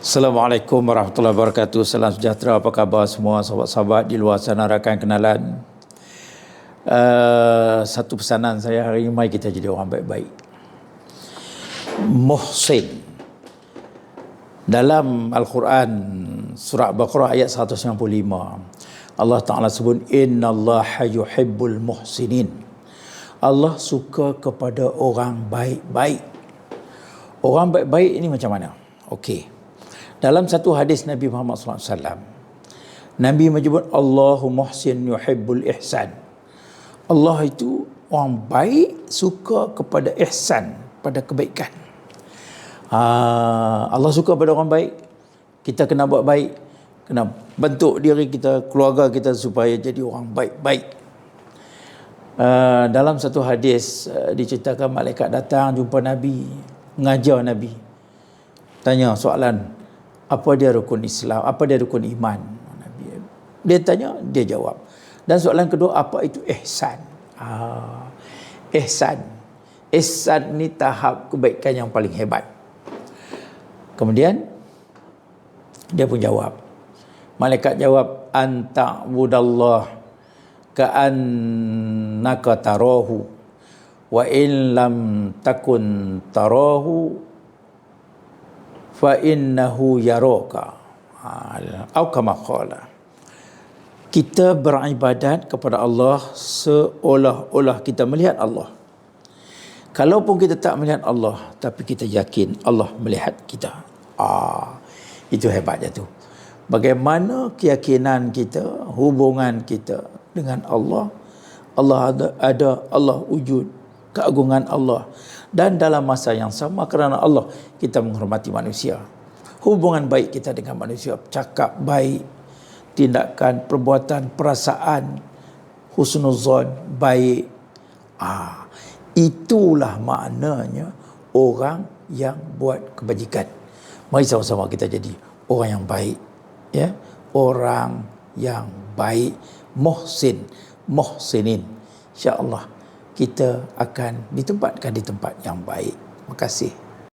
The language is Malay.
Assalamualaikum warahmatullahi wabarakatuh. Salam sejahtera, apa khabar semua sahabat-sahabat di luar sana, rakan kenalan. Satu pesanan saya hari ini, mari kita jadi orang baik-baik. Muhsin. Dalam Al-Quran surah Baqarah ayat 195, Allah Ta'ala sebut innallaha yuhibbul muhsinin. Allah suka kepada orang baik-baik. Orang baik-baik ini macam mana? Okey. Dalam satu hadis Nabi Muhammad SAW, Nabi menyebut Allahu muhsin yuhibbul ihsan. Allah itu orang baik, suka kepada ihsan, pada kebaikan. Allah suka pada orang baik. Kita kena buat baik, kena bentuk diri kita, keluarga kita supaya jadi orang baik-baik. Dalam satu hadis diceritakan malaikat datang jumpa Nabi, mengajar Nabi, tanya soalan, apa dia rukun Islam, apa dia rukun iman. Dia tanya, dia jawab. Dan soalan kedua, apa itu ihsan? Ihsan. Ihsan ni tahap kebaikan yang paling hebat. Kemudian dia pun jawab. Malaikat jawab, anta'budallah ka'annaka tarahu wa in lam takun tarahu fa innahu yaraka. Atau kama qala. Kita beribadat kepada Allah seolah-olah kita melihat Allah. Kalaupun kita tak melihat Allah, tapi kita yakin Allah melihat kita. Itu hebatnya tu. Bagaimana keyakinan kita, hubungan kita dengan Allah. Allah ada, Allah wujud, keagungan Allah. Dan dalam masa yang sama, kerana Allah, kita menghormati manusia. Hubungan baik kita dengan manusia, cakap baik, tindakan, perbuatan, perasaan, husnuzon, baik. Itulah maknanya orang yang buat kebajikan. Mari sama-sama kita jadi orang yang baik, ya, orang yang baik, muhsin, muhsinin. InsyaAllah kita akan ditempatkan di tempat yang baik. Terima kasih.